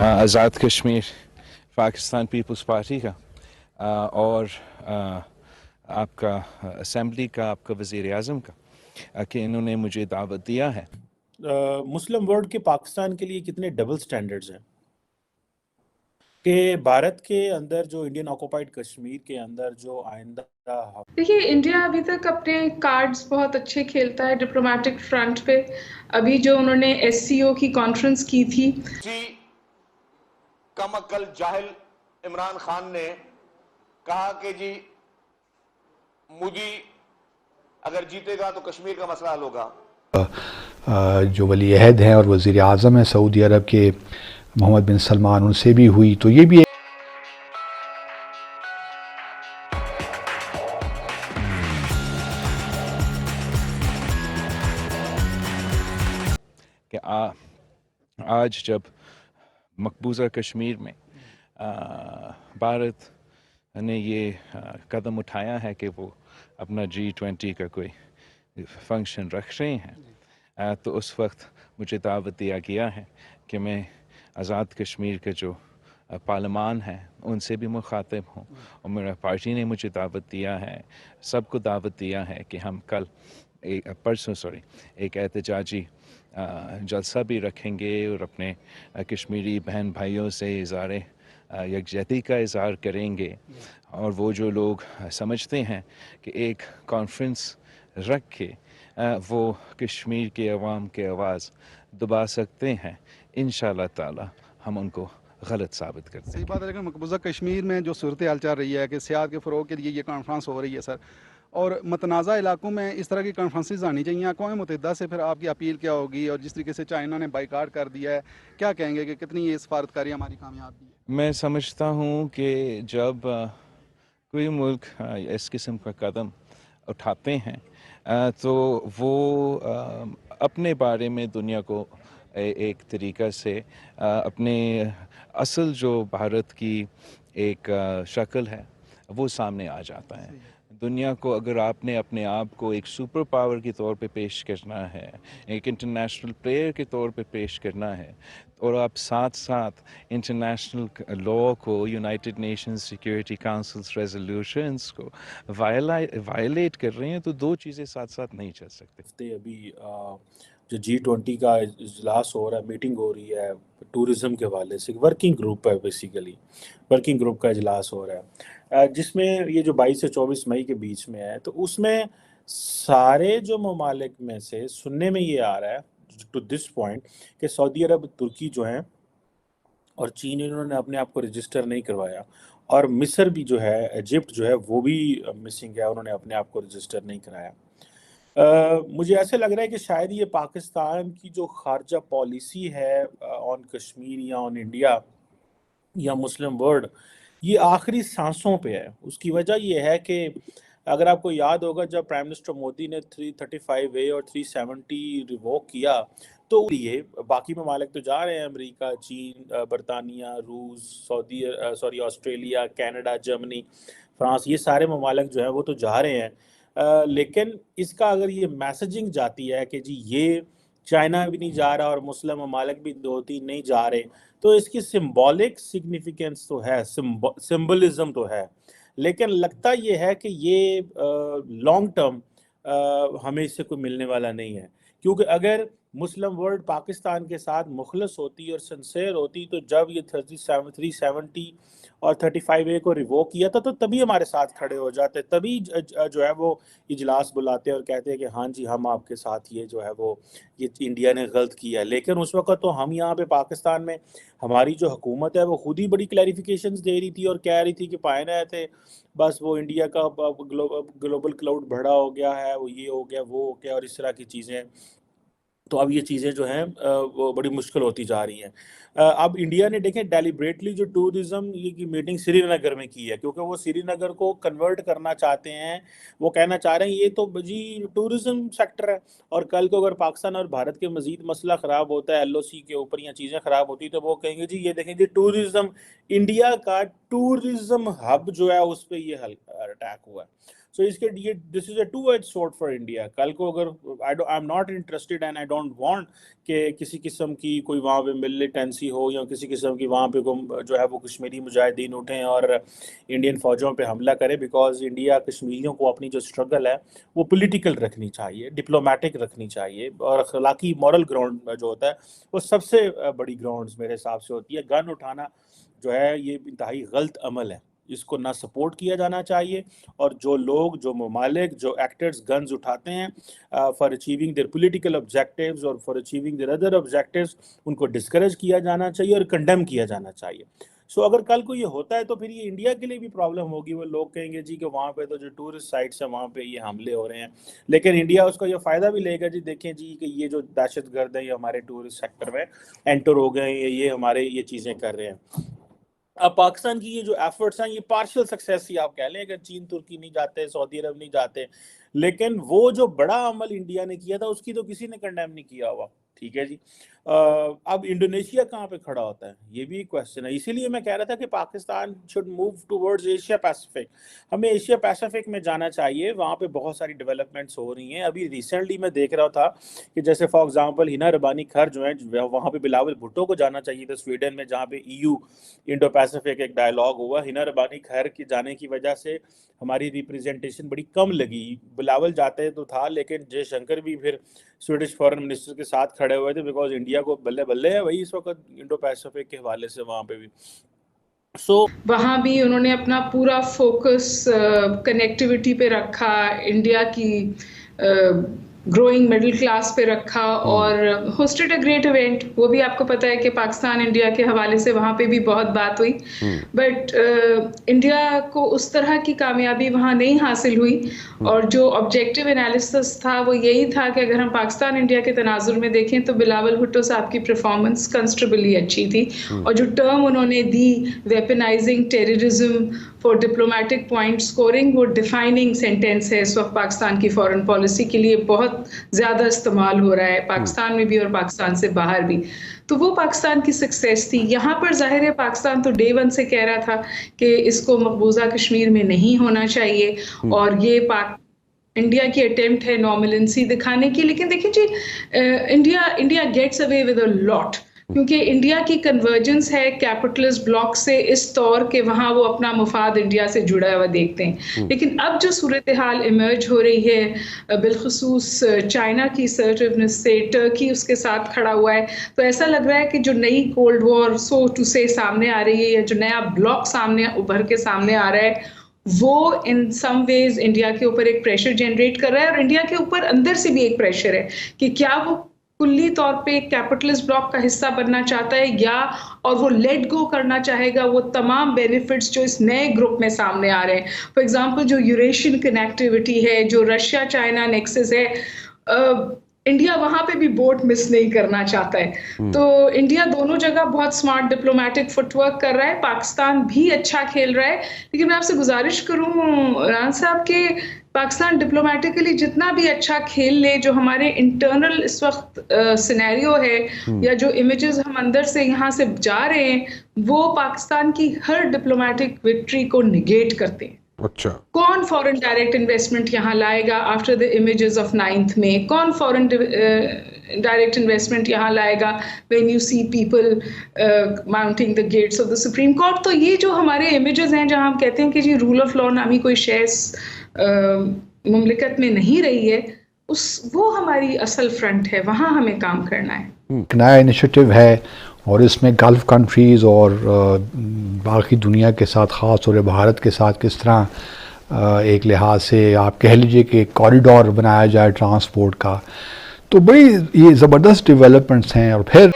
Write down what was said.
Azad Kashmir Pakistan Peoples party کا اور آپ کا اسمبلی کا، آپ کا وزیر اعظم کا، کہ انہوں نے مجھے دعوت دیا ہے۔ مسلم ورلڈ کے پاکستان کے لیے کتنے ڈبل سٹینڈرڈز ہیں کہ بھارت کے اندر جو انڈین آکوپائڈ کشمیر کے اندر جو آئندہ دیکھیے انڈیا ابھی تک اپنے کارڈز بہت اچھے کھیلتا ہے ڈپلومیٹک فرنٹ پہ۔ ابھی جو انہوں نے SCO کی کانفرنس کی تھی، کم عقل جاہل عمران خان نے کہا کہ جی مودی اگر جیتے گا تو کشمیر کا مسئلہ حل ہوگا۔ جو ولی عہد ہیں اور وزیر اعظم ہیں سعودی عرب کے محمد بن سلمان، ان سے بھی ہوئی، تو یہ بھی کہ آج جب مقبوضہ کشمیر میں بھارت نے یہ قدم اٹھایا ہے کہ وہ اپنا G20 کا کوئی فنکشن رکھ رہے ہیں، تو اس وقت مجھے دعوت دیا گیا ہے کہ میں آزاد کشمیر کے جو پارلیمان ہیں ان سے بھی مخاطب ہوں، اور میرا پارٹی نے مجھے دعوت دیا ہے، سب کو دعوت دیا ہے کہ ہم پرسوں ایک احتجاجی جلسہ بھی رکھیں گے اور اپنے کشمیری بہن بھائیوں سے اظہار یکجہتی کا اظہار کریں گے، اور وہ جو لوگ سمجھتے ہیں کہ ایک کانفرنس رکھ کے وہ کشمیر کے عوام کے آواز دبا سکتے ہیں، انشاءاللہ تعالی ہم ان کو غلط ثابت کرتے ہیں۔ صحیح بات ہے، لیکن مقبوضہ کشمیر میں جو صورتحال چل رہی ہے کہ سیاحت کے فروغ کے لیے یہ کانفرنس ہو رہی ہے سر، اور متنازع علاقوں میں اس طرح کی کانفرنسز آنی چاہیے۔ اقوام متحدہ سے پھر آپ کی اپیل کیا ہوگی؟ اور جس طریقے سے چائنا نے بائیکاٹ کر دیا ہے، کیا کہیں گے کہ کتنی یہ سفارتکاری ہماری کامیاب بھی ہے؟ میں سمجھتا ہوں کہ جب کوئی ملک اس قسم کا قدم اٹھاتے ہیں تو وہ اپنے بارے میں دنیا کو ایک طریقہ سے اپنے اصل جو بھارت کی ایک شکل ہے وہ سامنے آ جاتا ہے۔ دنیا کو اگر آپ نے اپنے آپ کو ایک سپر پاور کے طور پہ پیش کرنا ہے، ایک انٹرنیشنل پلیئر کے طور پہ پیش کرنا ہے، اور آپ ساتھ ساتھ انٹرنیشنل لاء کو، United nations security councils resolutions کو وائلیٹ کر رہے ہیں، تو دو چیزیں ساتھ ساتھ نہیں چل سکتے۔ ابھی جو G20 کا اجلاس ہو رہا ہے، میٹنگ ہو رہی ہے ٹورزم کے حوالے سے، ورکنگ گروپ ہے، بیسیکلی ورکنگ گروپ کا اجلاس ہو رہا ہے، جس میں یہ جو 22 سے 24 مئی کے بیچ میں ہے، تو اس میں سارے جو ممالک میں سے سننے میں یہ آ رہا ہے ٹو دس پوائنٹ کہ سعودی عرب، ترکی جو ہیں اور چین، انہوں نے اپنے آپ کو رجسٹر نہیں کروایا، اور مصر بھی جو ہے، ایجپٹ جو ہے وہ بھی مسنگ ہے، انہوں نے اپنے آپ کو رجسٹر نہیں کرایا۔ مجھے ایسے لگ رہا ہے کہ شاید یہ پاکستان کی جو خارجہ پالیسی ہے آن کشمیر یا آن انڈیا یا مسلم ورلڈ، یہ آخری سانسوں پہ ہے۔ اس کی وجہ یہ ہے کہ اگر آپ کو یاد ہوگا جب پرائم منسٹر مودی نے 335A اور 370 ریووک کیا، تو یہ باقی ممالک تو جا رہے ہیں، امریکہ، چین، برطانیہ، روس، آسٹریلیا، کینیڈا، جرمنی، فرانس، یہ سارے ممالک جو ہیں وہ تو جا رہے ہیں، لیکن اس کا اگر یہ میسجنگ جاتی ہے کہ جی یہ چائنا بھی نہیں جا رہا اور مسلم ممالک بھی 2-3 نہیں جا رہے، تو اس کی سمبولک سگنیفیکنس تو ہے، سمبلزم تو ہے، لیکن لگتا یہ ہے کہ یہ لانگ ٹرم ہمیں اس سے کوئی ملنے والا نہیں ہے، کیونکہ اگر مسلم ورلڈ پاکستان کے ساتھ مخلص ہوتی اور سنسیئر ہوتی، تو جب یہ 370 اور 35A کو ریووک کیا تھا تو تبھی ہمارے ساتھ کھڑے ہو جاتے، تبھی جو ہے وہ اجلاس بلاتے اور کہتے ہیں کہ ہاں جی ہم آپ کے ساتھ، یہ جو ہے وہ یہ انڈیا نے غلط کیا ہے۔ لیکن اس وقت تو ہم یہاں پہ پاکستان میں ہماری جو حکومت ہے وہ خود ہی بڑی کلیریفیکیشنز دے رہی تھی اور کہہ رہی تھی کہ پائے نہ تھے، بس وہ انڈیا کا گلوبل کلاؤڈ بڑا ہو گیا ہے، وہ یہ ہو گیا، وہ ہو گیا، اور اس طرح کی چیزیں۔ تو اب یہ چیزیں جو ہیں وہ بڑی مشکل ہوتی جا رہی ہیں۔ اب انڈیا نے دیکھیں ڈیلیبریٹلی جو ٹورزم کی میٹنگ سری نگر میں کی ہے، کیونکہ وہ سری نگر کو کنورٹ کرنا چاہتے ہیں، وہ کہنا چاہ رہے ہیں یہ تو جی ٹورزم سیکٹر ہے، اور کل کو اگر پاکستان اور بھارت کے مزید مسئلہ خراب ہوتا ہے LOC کے اوپر یا چیزیں خراب ہوتی تو وہ کہیں گے جی یہ دیکھیں جی ٹورزم، انڈیا کا ٹورزم ہب جو ہے اس پہ یہ اٹیک ہوا ہے۔ सो इसके ये this is a two edge sword for India. कल को अगर I am not interested and I don't want कि किसी किस्म की कोई वहाँ पे मिलिटेंसी हो या किसी किस्म की वहाँ पे जो है वो कश्मीरी मुजाहिदीन उठें और इंडियन फ़ौजों पे हमला करें, बिकॉज इंडिया कश्मीरियों को अपनी जो स्ट्रगल है वो पॉलिटिकल रखनी चाहिए, डिप्लोमेटिक रखनी चाहिए, और अखलाकी मॉरल ग्राउंड जो होता है वो सबसे बड़ी ग्राउंड्स मेरे हिसाब से होती है. गन उठाना जो है ये इंतहाई गलत अमल है, इसको ना सपोर्ट किया जाना चाहिए. और जो लोग, जो ममालिक, जो एक्टर्स गन्स उठाते हैं for achieving their political objectives और for achieving their other objectives, उनको डिस्करेज किया जाना चाहिए और कंडेम किया जाना चाहिए. सो अगर कल को ये होता है तो फिर ये इंडिया के लिए भी प्रॉब्लम होगी. वो लोग कहेंगे जी कि वहाँ पे तो जो टूरिस्ट साइट्स हैं वहाँ पे ये हमले हो रहे हैं, लेकिन इंडिया उसका ये फ़ायदा भी लेगा जी, देखें जी कि ये जो दहशतगर्द हैं ये हमारे टूरिस्ट सेक्टर में एंटर हो गए हैं, ये हमारे ये चीज़ें कर रहे हैं. अब पाकिस्तान की ये जो एफर्ट्स हैं ये पार्शियल सक्सेस ही आप कह लें, अगर चीन तुर्की नहीं जाते, सऊदी अरब नहीं जाते, लेकिन वो जो बड़ा अमल इंडिया ने किया था उसकी तो किसी ने कंडेम नहीं किया हुआ. ठीक है जी. अब इंडोनेशिया कहाँ पे खड़ा होता है, ये भी क्वेश्चन है. इसीलिए मैं कह रहा था कि Pakistan should move towards Asia Pacific. हमें एशिया पैसिफिक में जाना चाहिए, वहाँ पे बहुत सारी डेवलपमेंट्स हो रही हैं. अभी रिसेंटली मैं देख रहा था कि जैसे फॉर एग्जांपल हिना रबानी खर जो है, वहाँ पे बिलावल भुट्टो को जाना चाहिए था स्वीडन में, जहाँ पे EU इंडो पैसिफिक एक डायलॉग हुआ. हिना रबानी खर के जाने की वजह से हमारी रिप्रेजेंटेशन बड़ी कम लगी. बिलावल जाते तो था, लेकिन जयशंकर भी फिर स्वीडिश फॉरेन मिनिस्टर के साथ खड़े हुए थे, बिकॉज इंडिया को बल्ले बल्ले है वही इस वक्त इंडो पैसिफिक के हवाले से वहाँ पे भी. वहाँ भी उन्होंने अपना पूरा फोकस कनेक्टिविटी पे रखा, इंडिया की ग्रोइंग मिडिल क्लास पे रखा, और होस्टेड अ ग्रेट इवेंट. वो भी आपको पता है कि पाकिस्तान इंडिया के हवाले से वहाँ पे भी बहुत बात हुई, बट इंडिया को उस तरह की कामयाबी वहाँ नहीं हासिल हुई. और जो ऑब्जेक्टिव एनालिसिस था वो यही था कि अगर हम पाकिस्तान इंडिया के तनाजुर में देखें तो बिलावल भुट्टो साहब की परफॉर्मेंस कंसिडरेबली अच्छी थी, और जो टर्म उन्होंने दी weaponising terrorism for diplomatic point scoring, वो डिफाइनिंग सेंटेंस है इस वक्त पाकिस्तान की फॉरेन पॉलिसी के लिए. बहुत ज़्यादा इस्तेमाल हो रहा है पाकिस्तान में भी और पाकिस्तान से बाहर भी. तो वो पाकिस्तान की सक्सेस थी. यहाँ पर जाहिर है पाकिस्तान तो डे वन से कह रहा था कि इसको मकबूजा कश्मीर में नहीं होना चाहिए, और ये इंडिया की अटेम्प्ट है नॉर्मलेंसी दिखाने की. लेकिन देखिए जी, India gets away with a lot, क्योंकि इंडिया की कन्वर्जेंस है कैपिटलिस्ट ब्लॉक से इस तौर के वहाँ वो अपना मुफाद इंडिया से जुड़ा हुआ देखते हैं. लेकिन अब जो सूरत हाल इमर्ज हो रही है बिलखुसूस चाइना की असर्टिवनेस से, टर्की उसके साथ खड़ा हुआ है, तो ऐसा लग रहा है कि जो नई कोल्ड वॉर सो टू से सामने आ रही है, या जो नया ब्लॉक सामने उभर के सामने आ रहा है, वो इन सम वेज इंडिया के ऊपर एक प्रेशर जनरेट कर रहा है. और इंडिया के ऊपर अंदर से भी एक प्रेशर है कि क्या वो कुल्ली तौर पे कैपिटलिस्ट ब्लॉक का हिस्सा बनना चाहता है, या और वो लेट गो करना चाहेगा वो तमाम बेनिफिट्स जो इस नए ग्रुप में सामने आ रहे हैं. फॉर एग्जांपल जो यूरेशियन कनेक्टिविटी है, जो रशिया चाइना नेक्सस है, इंडिया वहां पे भी बोट मिस नहीं करना चाहता है. तो इंडिया दोनों जगह बहुत स्मार्ट डिप्लोमेटिक फुटवर्क कर रहा है. पाकिस्तान भी अच्छा खेल रहा है, लेकिन मैं आपसे गुजारिश करूं रान साहब के पाकिस्तान डिप्लोमेटिकली जितना भी अच्छा खेल ले, जो हमारे इंटरनल इस वक्त सिनेरियो है या जो इमेजेस हम अंदर से यहाँ से जा रहे हैं, वो पाकिस्तान की हर डिप्लोमेटिक विक्ट्री को निगेट करते हैं. अच्छा, कौन फॉरेन डायरेक्ट इन्वेस्टमेंट यहाँ लाएगा after the images of 9th में? कौन फॉरेन डायरेक्ट इन्वेस्टमेंट यहाँ लाएगा when you see people mounting the gates of the supreme court? तो ये जो हमारे इमेजेस हैं जहाँ हम कहते हैं कि जी रूल ऑफ लॉ नामी कोई शय मुमलिकत में नहीं रही है, वो हमारी असल फ्रंट है, वहाँ हमें काम करना है. नया इनिशिएटिव है और इसमें गल्फ़ कंट्रीज़ और बाकी दुनिया के साथ, ख़ास तौर पर भारत के साथ किस तरह एक लिहाज से आप कह लीजिए कि कॉरिडोर बनाया जाए ट्रांसपोर्ट का, तो बड़ी ये ज़बरदस्त डेवलपमेंट्स हैं. और फिर